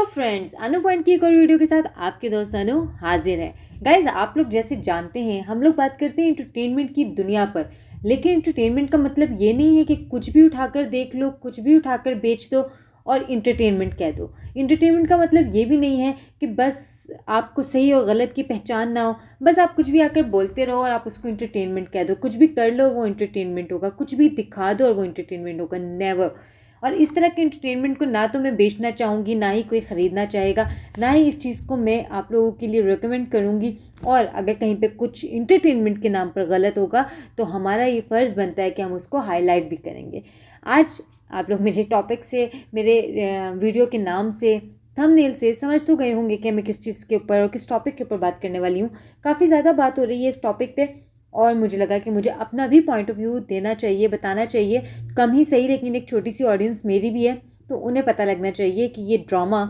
Hello friends, अनु point की एक और वीडियो के साथ आपके दोस्त अनु हाजिर है। गाइज, आप लोग जैसे जानते हैं हम लोग बात करते हैं इंटरटेनमेंट की दुनिया पर। लेकिन इंटरटेनमेंट का मतलब ये नहीं है कि कुछ भी उठाकर देख लो, कुछ भी उठाकर बेच दो और इंटरटेनमेंट कह दो। इंटरटेनमेंट का मतलब ये भी नहीं है कि बस आपको सही और गलत की पहचान ना हो, बस आप कुछ भी आकर बोलते रहो और आप उसको इंटरटेनमेंट कह दो। कुछ भी कर लो वो इंटरटेनमेंट होगा, कुछ भी दिखा दो और वो इंटरटेनमेंट होगा। नेवर। और इस तरह के एंटरटेनमेंट को ना तो मैं बेचना चाहूँगी, ना ही कोई ख़रीदना चाहेगा, ना ही इस चीज़ को मैं आप लोगों के लिए रिकमेंड करूँगी। और अगर कहीं पे कुछ इंटरटेनमेंट के नाम पर गलत होगा तो हमारा ये फ़र्ज़ बनता है कि हम उसको हाईलाइट भी करेंगे। आज आप लोग मेरे टॉपिक से, मेरे वीडियो के नाम से, थंबनेल से समझ तो गए होंगे कि मैं किस चीज़ के ऊपर और किस टॉपिक के ऊपर बात करने वाली हूँ। काफ़ी ज़्यादा बात हो रही है इस टॉपिक पे और मुझे लगा कि मुझे अपना भी पॉइंट ऑफ व्यू देना चाहिए, बताना चाहिए। कम ही सही, लेकिन एक छोटी सी ऑडियंस मेरी भी है, तो उन्हें पता लगना चाहिए कि ये ड्रामा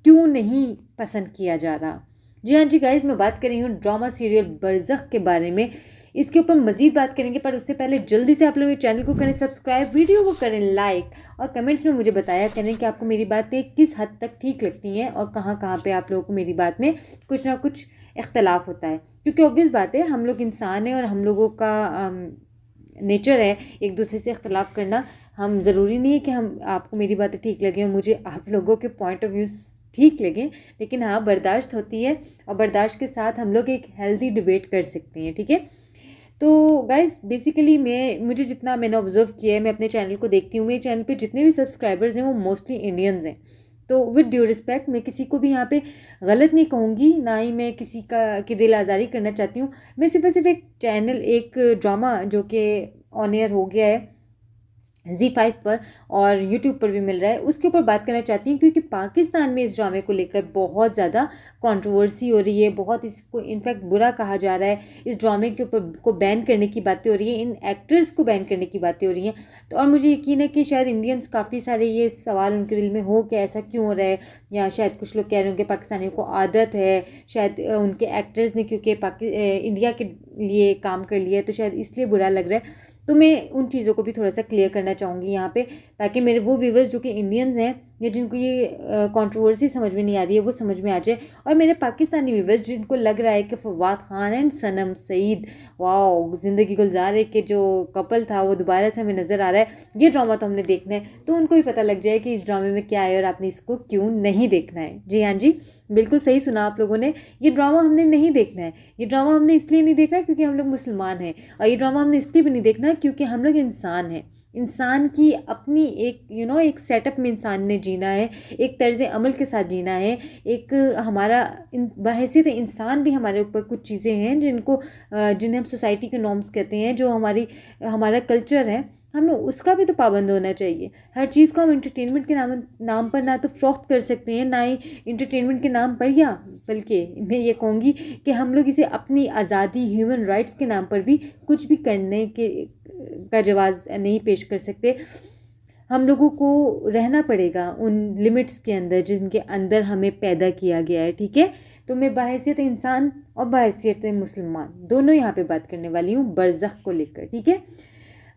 क्यों नहीं पसंद किया जा रहा। जी हाँ जी गाइस, मैं बात कर रही हूँ ड्रामा सीरियल बरज़ख के बारे में। इसके ऊपर मज़ीद बात करेंगे, पर उससे पहले जल्दी से आप लोग चैनल को करें सब्सक्राइब, वीडियो को करें लाइक और कमेंट्स में मुझे बताया करें कि आपको मेरी बातें किस हद तक ठीक लगती हैं और कहाँ कहाँ पे आप लोगों को मेरी बात में कुछ ना कुछ इख्तलाफ होता है। क्योंकि ऑब्वियस बात है, हम लोग इंसान हैं और हम लोगों का नेचर है एक दूसरे से इख्तलाफ करना। हम ज़रूरी नहीं है कि हम आपको मेरी बातें ठीक लगें और मुझे आप लोगों के पॉइंट ऑफ व्यू ठीक लगें, लेकिन हाँ, बर्दाश्त होती है और बर्दाश्त के साथ हम लोग एक हेल्दी डिबेट कर सकते हैं। ठीक है, तो गाइज बेसिकली मुझे जितना मैंने ऑब्जर्व किया है, मैं अपने चैनल को देखती हूँ, मेरे चैनल पे जितने भी सब्सक्राइबर्स हैं वो मोस्टली इंडियंस हैं। तो विद ड्यू रिस्पेक्ट, मैं किसी को भी यहाँ पे गलत नहीं कहूँगी, ना ही मैं किसी की दिल आज़ारी करना चाहती हूँ। मैं सिर्फ एक चैनल, एक ड्रामा जो कि ऑन एयर हो गया है Z5 पर और यूट्यूब पर भी मिल रहा है, उसके ऊपर बात करना चाहती हूँ। क्योंकि पाकिस्तान में इस ड्रामे को लेकर बहुत ज़्यादा कंट्रोवर्सी हो रही है, बहुत इसको इनफैक्ट बुरा कहा जा रहा है। इस ड्रामे के ऊपर को बैन करने की बातें हो रही हैं, इन एक्टर्स को बैन करने की बातें हो रही हैं। तो और मुझे यकीन है कि शायद इंडियंस काफ़ी सारे ये सवाल उनके दिल में हो कि ऐसा क्यों हो रहा है, या शायद कुछ लोग कह रहे होंगे पाकिस्तानियों को आदत है, शायद उनके एक्टर्स ने क्योंकि इंडिया के लिए काम कर लिया है तो शायद इसलिए बुरा लग रहा है। तो मैं उन चीज़ों को भी थोड़ा सा क्लियर करना चाहूँगी यहाँ पे, ताकि मेरे वो व्यूवर्स जो कि इंडियंस हैं या जिनको ये कंट्रोवर्सी समझ में नहीं आ रही है वो समझ में आ जाए, और मेरे पाकिस्तानी व्यूवर्स जिनको लग रहा है कि फवाद खान एंड सनम सईद, वाओ, ज़िंदगी गुलजार के जो कपल था वो दोबारा से हमें नज़र आ रहा है, ये ड्रामा तो हमने देखना है, तो उनको भी पता लग जाए कि इस ड्रामे में क्या है और आपने इसको क्यों नहीं देखना है। जी हाँ जी, बिल्कुल सही सुना आप लोगों ने, ये ड्रामा हमने नहीं देखना है। ये ड्रामा हमने इसलिए नहीं देखना है क्योंकि हम लोग मुसलमान हैं, और ये ड्रामा हमने इसलिए भी नहीं देखना है क्योंकि हम लोग इंसान हैं। इंसान की अपनी एक एक सेटअप में इंसान ने जीना है, एक तर्ज अमल के साथ जीना है। एक हमारा बहैसियत इंसान भी हमारे ऊपर कुछ चीज़ें हैं जिन्हें हम सोसाइटी के नॉर्म्स कहते हैं, जो हमारा कल्चर है, हमें उसका भी तो पाबंद होना चाहिए। हर चीज़ को हम इंटरटेनमेंट के नाम पर ना तो फ़रोख्त कर सकते हैं, ना ही इंटरटेनमेंट के नाम पर, या बल्कि मैं ये कहूँगी कि हम लोग इसे अपनी आज़ादी, ह्यूमन राइट्स के नाम पर भी कुछ भी करने का जवाज़ नहीं पेश कर सकते। हम लोगों को रहना पड़ेगा उन लिमिट्स के अंदर जिनके अंदर हमें पैदा किया गया है। ठीक है, तो मैं बहैसियत इंसान और बहैसियत मुसलमान दोनों यहाँ पे बात करने वाली हूँ बरज़ख को लेकर। ठीक है,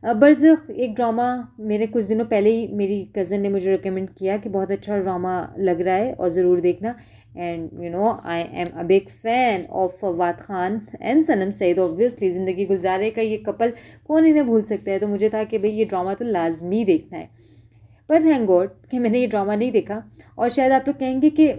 बरज़ख एक ड्रामा मेरे कुछ दिनों पहले ही मेरी कज़न ने मुझे रिकमेंड किया कि बहुत अच्छा ड्रामा लग रहा है और ज़रूर देखना। And I am a big fan of Fawad Khan and Sanam Saeed. Obviously Zindagi गुलजारे का ये कपल कौन इन्हें भूल सकता है, तो मुझे था कि भाई ये ड्रामा तो लाजमी देखना है। पर थैंक गॉड कि मैंने ये ड्रामा नहीं देखा। और शायद आप लोग कहेंगे कि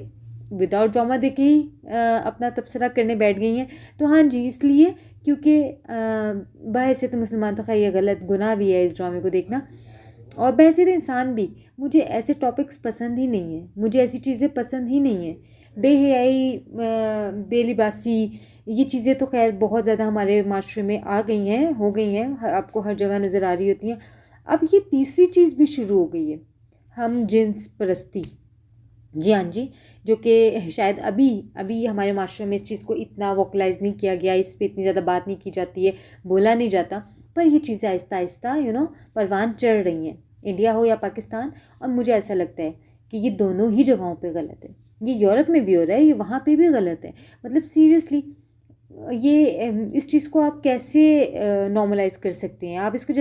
विदाउट ड्रामा देखे ही अपना तबसरा करने बैठ गई हैं, तो हाँ जी, इसलिए क्योंकि बहैसियत मुसलमान तो खैर ये गलत गुनाह भी है इस ड्रामे को देखना, और बहैसियत इंसान भी मुझे ऐसे टॉपिक्स पसंद ही नहीं है, मुझे ऐसी चीज़ें पसंद ही नहीं है। बेहयाई, बेलिबासी, ये चीज़ें तो खैर बहुत ज़्यादा हमारे माशरे में आ गई हैं, हो गई हैं, आपको हर जगह नज़र आ रही होती हैं। अब ये तीसरी चीज़ भी शुरू हो गई है, हम जिन्स परस्ती। जी हाँ जी, जो कि शायद अभी हमारे माशरे में इस चीज़ को इतना वोकलाइज नहीं किया गया, इस पर इतनी ज़्यादा बात नहीं की जाती है, बोला नहीं जाता, पर ये चीज़ें आहिस्ता आहिस्ता परवान चढ़ रही हैं, इंडिया हो या पाकिस्तान। और मुझे ऐसा लगता है कि ये दोनों ही जगहों पे गलत है। ये यूरोप में भी हो रहा है, ये वहाँ पे भी गलत है। मतलब सीरियसली इस चीज़ को आप कैसे नॉर्मलाइज कर सकते हैं, आप इसको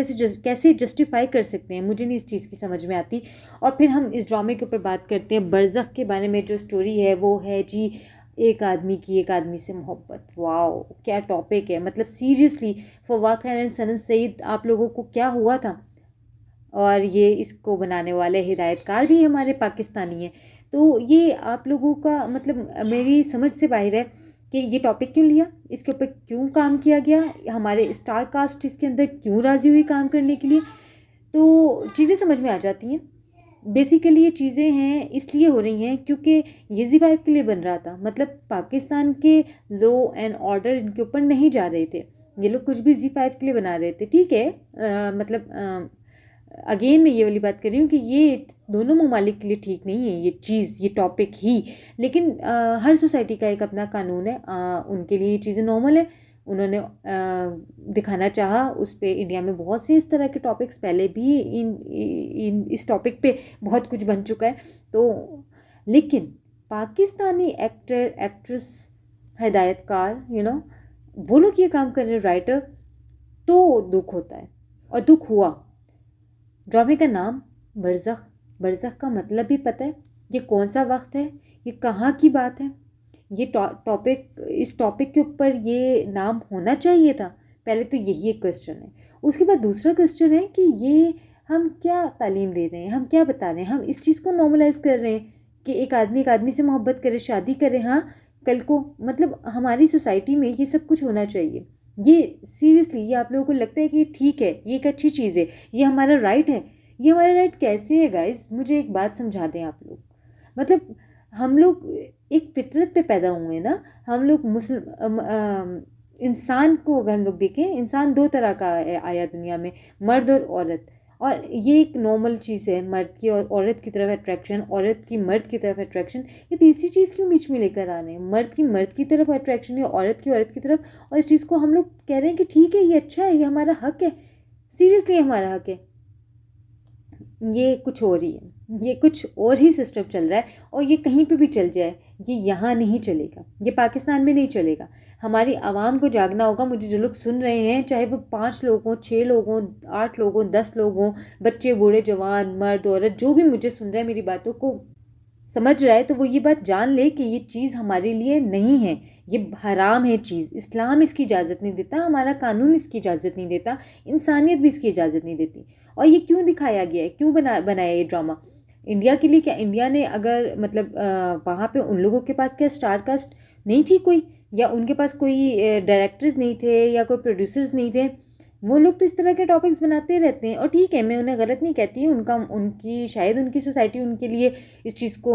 कैसे जस्टिफाई कर सकते हैं, मुझे नहीं इस चीज़ की समझ में आती। और फिर हम इस ड्रामे के ऊपर बात करते हैं। बरज़ख के बारे में जो स्टोरी है वो है जी एक आदमी की एक आदमी से मोहब्बत। वाओ, क्या टॉपिक है, मतलब सीरियसली फवाद खान एंड सनम सईद, आप लोगों को क्या हुआ था। और ये इसको बनाने वाले हिदायतकार भी हमारे पाकिस्तानी हैं। तो ये आप लोगों का मतलब मेरी समझ से बाहर है कि ये टॉपिक क्यों लिया, इसके ऊपर क्यों काम किया गया, हमारे स्टार कास्ट इसके अंदर क्यों राज़ी हुई काम करने के लिए। तो चीज़ें समझ में आ जाती हैं। बेसिकली ये चीज़ें हैं इसलिए हो रही हैं क्योंकि ये जी5 के लिए बन रहा था। मतलब पाकिस्तान के लॉ एंड ऑर्डर इनके ऊपर नहीं जा रहे थे, ये लोग कुछ भी जी5 के लिए बना रहे थे। ठीक है, मतलब अगेन मैं ये वाली बात कर रही हूँ कि ये दोनों ममालिक के लिए ठीक नहीं है ये चीज़, ये टॉपिक ही। लेकिन हर सोसाइटी का एक अपना कानून है, उनके लिए ये चीज़ें नॉर्मल है। उन्होंने दिखाना चाहा, उस पर इंडिया में बहुत से इस तरह के टॉपिक्स पहले भी इस टॉपिक पे बहुत कुछ बन चुका है। तो लेकिन पाकिस्तानी एक्टर एक्ट्रेस हिदायतकार वो लोग ये काम कर रहे राइटर, तो दुख होता है और दुख हुआ। ड्रामे का नाम बरज़ख, बरज़ख का मतलब भी पता है, ये कौन सा वक्त है, ये कहाँ की बात है, ये टॉपिक, इस टॉपिक के ऊपर ये नाम होना चाहिए था। पहले तो यही एक क्वेश्चन है। उसके बाद दूसरा क्वेश्चन है कि ये हम क्या तालीम दे रहे हैं, हम क्या बता रहे हैं, हम इस चीज़ को नॉर्मलाइज कर रहे हैं कि एक आदमी से मोहब्बत करे, शादी करे। हाँ, कल को मतलब हमारी सोसाइटी में ये सब कुछ होना चाहिए। ये सीरियसली, ये आप लोगों को लगता है कि ठीक है, ये एक अच्छी चीज़ है, ये हमारा राइट है। ये हमारा राइट कैसे है गाइस, मुझे एक बात समझा दें आप लोग। मतलब हम लोग एक फितरत पे पैदा हुए हैं ना, हम लोग इंसान को अगर हम लोग देखें, इंसान दो तरह का आया दुनिया में, मर्द और औरत। और ये एक नॉर्मल चीज़ है, मर्द की और औरत की तरफ अट्रैक्शन, औरत की मर्द की तरफ अट्रैक्शन। ये तीसरी चीज़ क्यों बीच में लेकर आ रहे हैं, मर्द की तरफ अट्रैक्शन या औरत की तरफ। और इस चीज़ को हम लोग कह रहे हैं कि ठीक है, ये अच्छा है, ये हमारा हक है। सीरियसली हमारा हक है। ये कुछ और ही है, ये कुछ और ही सिस्टम चल रहा है। और ये कहीं पे भी चल जाए, ये यहाँ नहीं चलेगा, ये पाकिस्तान में नहीं चलेगा। हमारी आवाम को जागना होगा। मुझे जो लोग सुन रहे हैं, चाहे वो 5 लोग हों, 6 लोग हों, 8 लोग हों, 10 लोग हों, बच्चे बूढ़े जवान मर्द औरत, जो भी मुझे सुन रहा है, मेरी बातों को समझ रहा है, तो वो ये बात जान ले कि ये चीज़ हमारे लिए नहीं है, ये हराम है चीज़। इस्लाम इसकी इजाज़त नहीं देता, हमारा कानून इसकी इजाज़त नहीं देता, इंसानियत भी इसकी इजाज़त नहीं देती। और ये क्यों दिखाया गया है, क्यों बनाया ये ड्रामा इंडिया के लिए? क्या इंडिया ने अगर मतलब वहाँ पे उन लोगों के पास क्या स्टार कास्ट नहीं थी कोई, या उनके पास कोई डायरेक्टर्स नहीं थे, या कोई प्रोड्यूसर्स नहीं थे? वो लोग तो इस तरह के टॉपिक्स बनाते रहते हैं। और ठीक है, मैं उन्हें गलत नहीं कहती, उनकी शायद उनकी सोसाइटी उनके लिए इस चीज़ को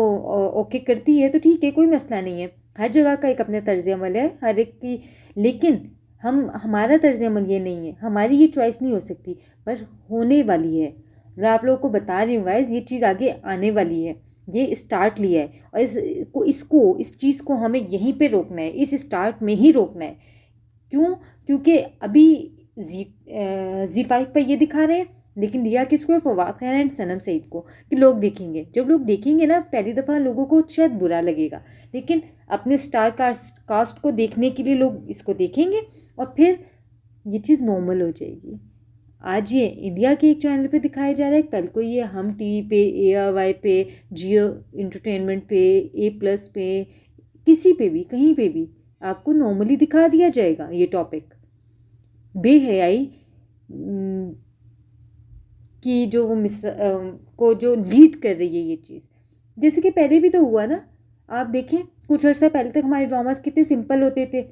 ओके करती है, तो ठीक है, कोई मसला नहीं है। हर जगह का एक अपना तर्ज अमल है हर एक की। लेकिन हमारा तर्ज अमल ये नहीं है, हमारी ये चॉइस नहीं हो सकती, पर होने वाली है। मैं आप लोगों को बता रही हूँ गाइस, ये चीज़ आगे आने वाली है, ये स्टार्ट लिया है। और इस चीज़ को हमें यहीं पे रोकना है, इस स्टार्ट में ही रोकना है। क्यों? क्योंकि अभी जी5 पर ये दिखा रहे हैं, लेकिन दिया किसको है? फवाद खान एंड सनम सईद को। कि लोग देखेंगे, जब लोग देखेंगे ना, पहली दफ़ा लोगों को शायद बुरा लगेगा, लेकिन अपने स्टार कास्ट को देखने के लिए लोग इसको देखेंगे और फिर ये चीज़ नॉर्मल हो जाएगी। आज ये इंडिया के एक चैनल पे दिखाया जा रहा है, कल को ये हम टीवी पे, ARY पे, जियो इंटरटेनमेंट पे, A+ पे, किसी पे भी, कहीं पे भी आपको नॉर्मली दिखा दिया जाएगा ये टॉपिक। बेहयाई की जो वो को जो लीड कर रही है ये चीज़, जैसे कि पहले भी तो हुआ ना। आप देखें, कुछ अर्सा पहले तक हमारे ड्रामास कितने सिंपल होते थे।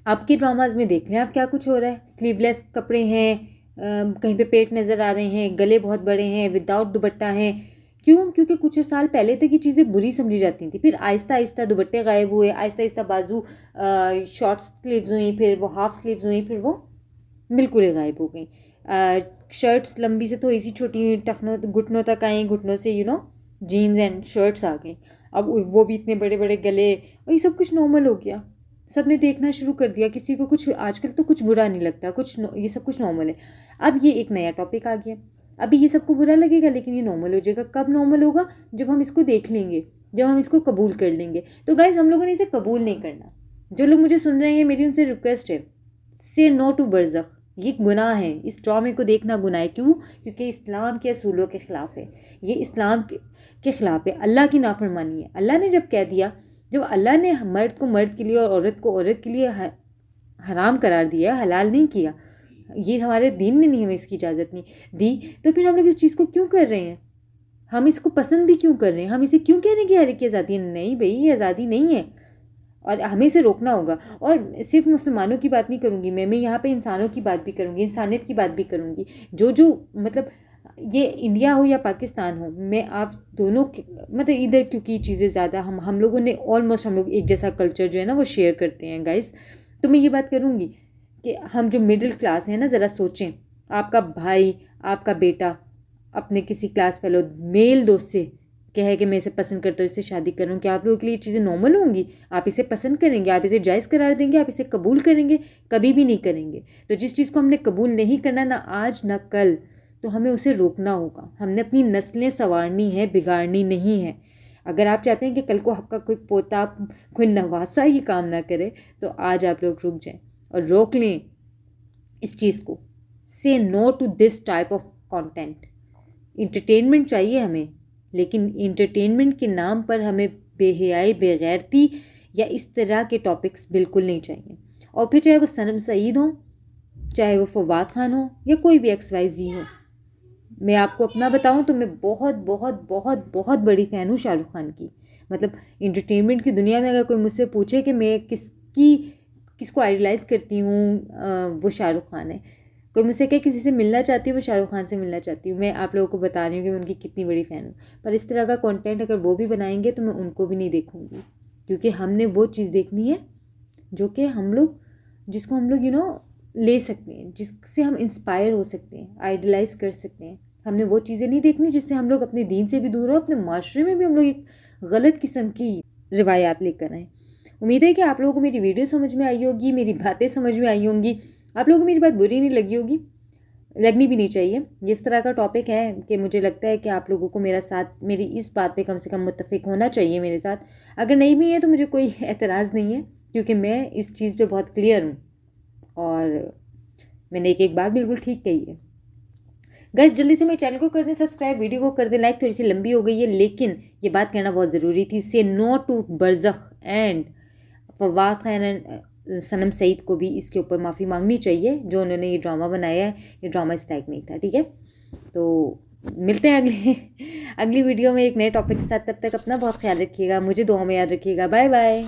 अब के ड्रामाज में देख लें आप क्या कुछ हो रहा है। स्लीवलेस कपड़े हैं, कहीं पे पेट नज़र आ रहे हैं, गले बहुत बड़े हैं, विदाउट दुपट्टा हैं। क्यों? क्योंकि कुछ साल पहले तक ये चीज़ें बुरी समझी जाती थी, फिर आहिस्ता आहिस्ता दुपट्टे गायब हुए, आहिस्ता आहिस्ता बाजू शॉर्ट स्लीव्स हुई, फिर वो हाफ स्लीव्स हुई, फिर वो बिल्कुल ही गायब हो गई। शर्ट्स लंबी से थोड़ी सी छोटी हुई, टखनों घुटनों तक आई, घुटनों से जीन्स एंड शर्ट्स आ गई। अब वो भी इतने बड़े बड़े गले, और ये सब कुछ नॉर्मल हो गया, सब ने देखना शुरू कर दिया। किसी को कुछ आजकल तो कुछ बुरा नहीं लगता, ये सब कुछ नॉर्मल है। अब ये एक नया टॉपिक आ गया, अभी ये सबको बुरा लगेगा, लेकिन ये नॉर्मल हो जाएगा। कब नॉर्मल होगा? जब हम इसको देख लेंगे, जब हम इसको कबूल कर लेंगे। तो गाइज, हम लोगों ने इसे कबूल नहीं करना, जो लोग मुझे सुन रहे हैं मेरी उनसे रिक्वेस्ट है, से नो टू बरज़ख। ये गुनाह है, इस ड्रामे को देखना गुनाह है। क्यों? क्योंकि इस्लाम के असूलों के ख़िलाफ़ है, ये इस्लाम के ख़िलाफ़ है, अल्लाह की नाफरमानी है। अल्लाह ने जब कह दिया, जब अल्लाह ने मर्द को मर्द के लिए और औरत को औरत के लिए हराम करार दिया, हलाल नहीं किया, ये हमारे दीन ने नहीं हमें इसकी इजाज़त नहीं दी, तो फिर हम लोग इस चीज़ को क्यों कर रहे हैं? हम इसको पसंद भी क्यों कर रहे हैं? हम इसे क्यों कह रहे हैं कि हर की आज़ादी है? नहीं भाई, ये आज़ादी नहीं है और हमें इसे रोकना होगा। और सिर्फ मुसलमानों की बात नहीं करूँगी मैं यहाँ पे इंसानों की बात भी करूँगी, इंसानियत की बात भी करूँगी। जो मतलब ये इंडिया हो या पाकिस्तान हो, मैं आप दोनों मतलब इधर, क्योंकि चीज़ें ज़्यादा हम लोगों ने ऑलमोस्ट हम लोग एक जैसा कल्चर जो है ना वो शेयर करते हैं गाइस। तो मैं ये बात करूँगी कि हम जो मिडिल क्लास हैं ना, ज़रा सोचें, आपका भाई, आपका बेटा अपने किसी क्लास फेलो मेल दोस्त से कहे कि मैं इसे पसंद करता हूँ, इससे शादी कर रहा हूँ, क्या आप लोगों के लिए चीज़ें नॉर्मल होंगी? आप इसे पसंद करेंगे? आप इसे जायज़ करार देंगे? आप इसे कबूल करेंगे? कभी भी नहीं करेंगे। तो जिस चीज़ को हमने कबूल नहीं करना, ना आज ना कल, तो हमें उसे रोकना होगा। हमने अपनी नस्लें संवारनी है, बिगाड़नी नहीं है। अगर आप चाहते हैं कि कल को आपका कोई पोता, कोई नवासा ही काम ना करे, तो आज आप लोग रुक जाएं और रोक लें इस चीज़ को। Say no to this type of content. Entertainment चाहिए हमें, लेकिन इंटरटेनमेंट के नाम पर हमें बेहयाई, बेगैरती या इस तरह के टॉपिक्स बिल्कुल नहीं चाहिए। और फिर चाहे वो सनम सईद हो, चाहे वो फवाद खान हो, या कोई भी XYZ हो। मैं आपको अपना बताऊं तो मैं बहुत बहुत बहुत बहुत बड़ी फ़ैन हूँ शाहरुख खान की। मतलब इंटरटेनमेंट की दुनिया में अगर कोई मुझसे पूछे कि मैं किसको आइडलाइज़ करती हूँ, वो शाहरुख खान है। कोई मुझसे कहे किसी से मिलना चाहती हूँ, मैं शाहरुख खान से मिलना चाहती हूँ। मैं आप लोगों को बता रही हूँ कि मैं उनकी कितनी बड़ी फ़ैन हूँ। पर इस तरह का कंटेंट अगर वो भी बनाएंगे तो मैं उनको भी नहीं देखूँगी, क्योंकि हमने वो चीज़ देखनी है जो कि जिसको हम लोग ले सकते हैं, जिससे हम इंस्पायर हो सकते हैं, आइडलाइज़ कर सकते हैं। हमने वो चीज़ें नहीं देखनी जिससे हम लोग अपने दीन से भी दूर हो, अपने माशरे में भी हम लोग एक गलत किस्म की रिवायात लेकर आएँ। उम्मीद है कि आप लोगों को मेरी वीडियो समझ में आई होगी, मेरी बातें समझ में आई होंगी, आप लोगों को मेरी बात बुरी नहीं लगी होगी, लगनी भी नहीं चाहिए। इस तरह का टॉपिक है कि मुझे लगता है कि आप लोगों को मेरा साथ, मेरी इस बात पे कम से कम मुत्तफिक होना चाहिए मेरे साथ। अगर नहीं भी है तो मुझे कोई एतराज़ नहीं है, क्योंकि मैं इस चीज़ पे बहुत क्लियर हूँ और मैंने एक बात बिल्कुल ठीक कही है। गाइस जल्दी से मेरे चैनल को कर दें सब्सक्राइब, वीडियो को कर दें लाइक। थोड़ी सी लंबी हो गई है, लेकिन ये बात कहना बहुत ज़रूरी थी। Say no to Barzakh and Fawad Khan and Sanam Saeed को भी इसके ऊपर माफ़ी मांगनी चाहिए। जो उन्होंने ये ड्रामा बनाया है, ये ड्रामा इस लायक नहीं था। ठीक है, तो मिलते हैं अगली वीडियो में एक नए टॉपिक के साथ। तब तक अपना बहुत ख्याल रखिएगा, मुझे दुआ में याद रखिएगा। Bye bye.